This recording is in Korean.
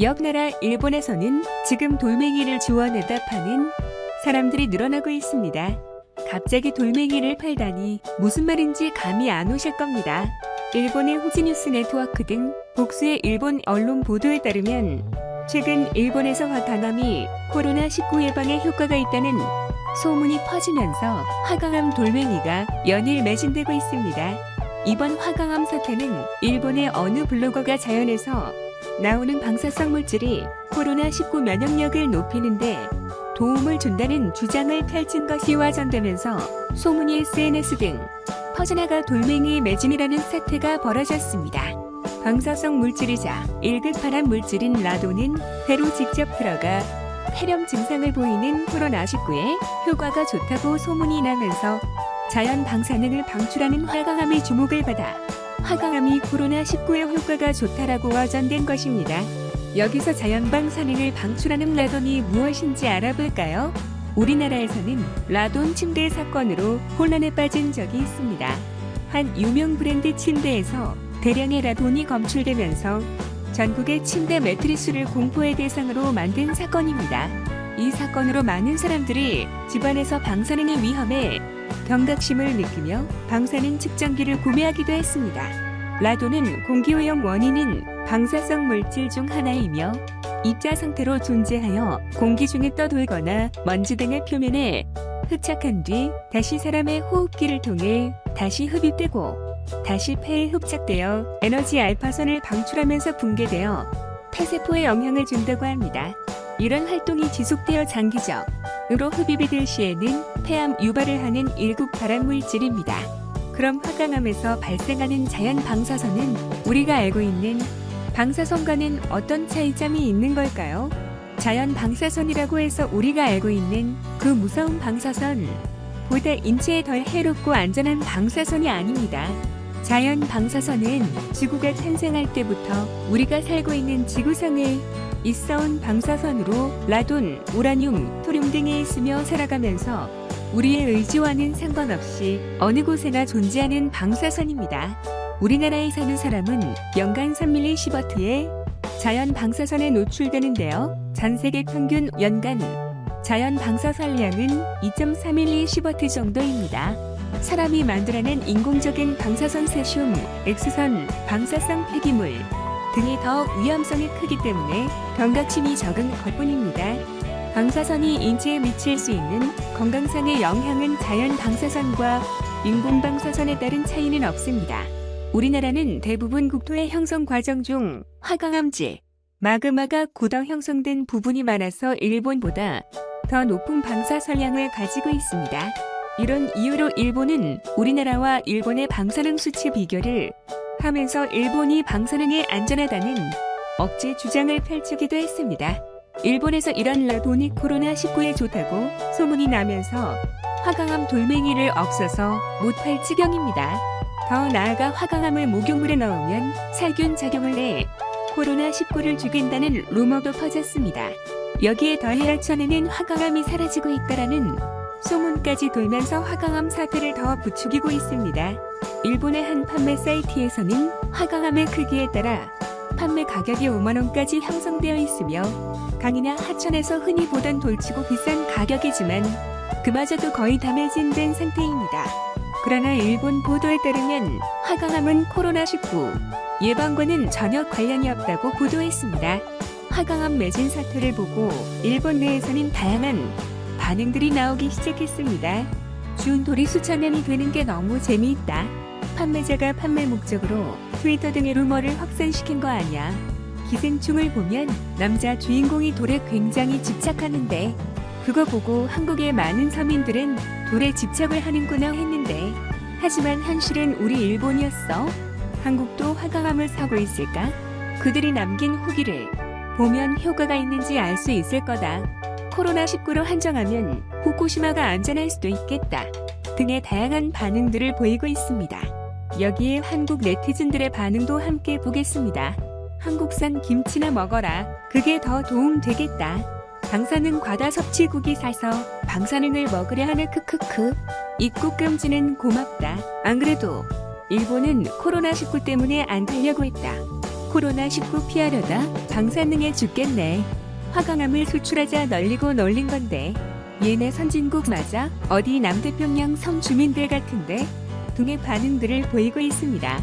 옆나라 일본에서는 지금 돌멩이를 주워내다 파는 사람들이 늘어나고 있습니다. 갑자기 돌멩이를 팔다니 무슨 말인지 감이 안 오실 겁니다. 일본의 후지뉴스 네트워크 등 복수의 일본 언론 보도에 따르면 최근 일본에서 화강암이 코로나19 예방에 효과가 있다는 소문이 퍼지면서 화강암 돌멩이가 연일 매진되고 있습니다. 이번 화강암 사태는 일본의 어느 블로거가 자연에서 나오는 방사성 물질이 코로나19 면역력을 높이는데 도움을 준다는 주장을 펼친 것이 화전되면서 소문이 SNS 등 퍼져나가 돌멩이 매진이라는 사태가 벌어졌습니다. 방사성 물질이자 1급 발암 물질인 라돈은 배로 직접 들어가 폐렴 증상을 보이는 코로나19에 효과가 좋다고 소문이 나면서 자연 방사능을 방출하는 화강암의 주목을 받아 화강암이 코로나19에 효과가 좋다라고 화전된 것입니다. 여기서 자연 방사능을 방출하는 라돈이 무엇인지 알아볼까요? 우리나라에서는 라돈 침대 사건으로 혼란에 빠진 적이 있습니다. 한 유명 브랜드 침대에서 대량의 라돈이 검출되면서 전국의 침대 매트리스를 공포의 대상으로 만든 사건입니다. 이 사건으로 많은 사람들이 집안에서 방사능의 위험에 경각심을 느끼며 방사능 측정기를 구매하기도 했습니다. 라돈은 공기오염 원인인 방사성 물질 중 하나이며 입자 상태로 존재하여 공기 중에 떠돌거나 먼지 등의 표면에 흡착한 뒤 다시 사람의 호흡기를 통해 다시 흡입되고 다시 폐에 흡착되어 에너지 알파선을 방출하면서 붕괴되어 폐세포에 영향을 준다고 합니다. 이런 활동이 지속되어 장기적으로 흡입이 될 시에는 폐암 유발을 하는 1급 발암 물질입니다. 그럼 화강암에서 발생하는 자연 방사선은 우리가 알고 있는 방사선과는 어떤 차이점이 있는 걸까요? 자연 방사선이라고 해서 우리가 알고 있는 그 무서운 방사선 보다 인체에 덜 해롭고 안전한 방사선이 아닙니다. 자연 방사선은 지구가 탄생할 때부터 우리가 살고 있는 지구상에 있어온 방사선으로 라돈, 우라늄, 토륨 등에 있으며 살아가면서 우리의 의지와는 상관없이 어느 곳에나 존재하는 방사선입니다. 우리나라에 사는 사람은 연간 3mS의 자연 방사선에 노출되는데요. 전 세계 평균 연간 자연 방사선량은 2.3mS 정도입니다. 사람이 만들어낸 인공적인 방사선 세슘, X선, 방사성 폐기물 등이 더 위험성이 크기 때문에 경각심이 적은 것뿐입니다. 방사선이 인체에 미칠 수 있는 건강상의 영향은 자연 방사선과 인공 방사선에 따른 차이는 없습니다. 우리나라는 대부분 국토의 형성 과정 중 화강암지, 마그마가 굳어 형성된 부분이 많아서 일본보다 더 높은 방사선량을 가지고 있습니다. 이런 이유로 일본은 우리나라와 일본의 방사능 수치 비교를 하면서 일본이 방사능에 안전하다는 억지 주장을 펼치기도 했습니다. 일본에서 이런 라돈이 코로나19에 좋다고 소문이 나면서 화강암 돌멩이를 없어서 못 팔 지경입니다. 더 나아가 화강암을 목욕물에 넣으면 살균 작용을 해 코로나19를 죽인다는 루머도 퍼졌습니다. 여기에 더해 하천에는 화강암이 사라지고 있다라는 소문까지 돌면서 화강암 사태를 더 부추기고 있습니다. 일본의 한 판매 사이트에서는 화강암의 크기에 따라 판매 가격이 5만원까지 형성되어 있으며 강이나 하천에서 흔히 보던 돌치고 비싼 가격이지만 그마저도 거의 다 매진된 상태입니다. 그러나 일본 보도에 따르면 화강암은 코로나19 예방과는 전혀 관련이 없다고 보도했습니다. 화강암 매진 사태를 보고 일본 내에서는 다양한 반응들이 나오기 시작했습니다. 준 돌이 수천 원이 되는 게 너무 재미있다. 판매자가 판매 목적으로 트위터 등의 루머를 확산시킨 거 아냐. 기생충을 보면 남자 주인공이 돌에 굉장히 집착하는데 그거 보고 한국의 많은 서민들은 돌에 집착을 하는구나 했는데 하지만 현실은 우리 일본이었어. 한국도 화강암을 사고 있을까? 그들이 남긴 후기를 보면 효과가 있는지 알 수 있을 거다. 코로나19로 한정하면 후쿠시마가 안전할 수도 있겠다. 등의 다양한 반응들을 보이고 있습니다. 여기에 한국 네티즌들의 반응도 함께 보겠습니다. 한국산 김치나 먹어라. 그게 더 도움되겠다. 방사능 과다 섭취국이 사서 방사능을 먹으려 하네 크크크. 입국 금지는 고맙다. 안 그래도 일본은 코로나19 때문에 안 가려고 했다. 코로나19 피하려다 방사능에 죽겠네. 화강암을 수출하자 널리고 널린 건데 얘네 선진국 맞아? 어디 남태평양 섬 주민들 같은데 등의 반응들을 보이고 있습니다.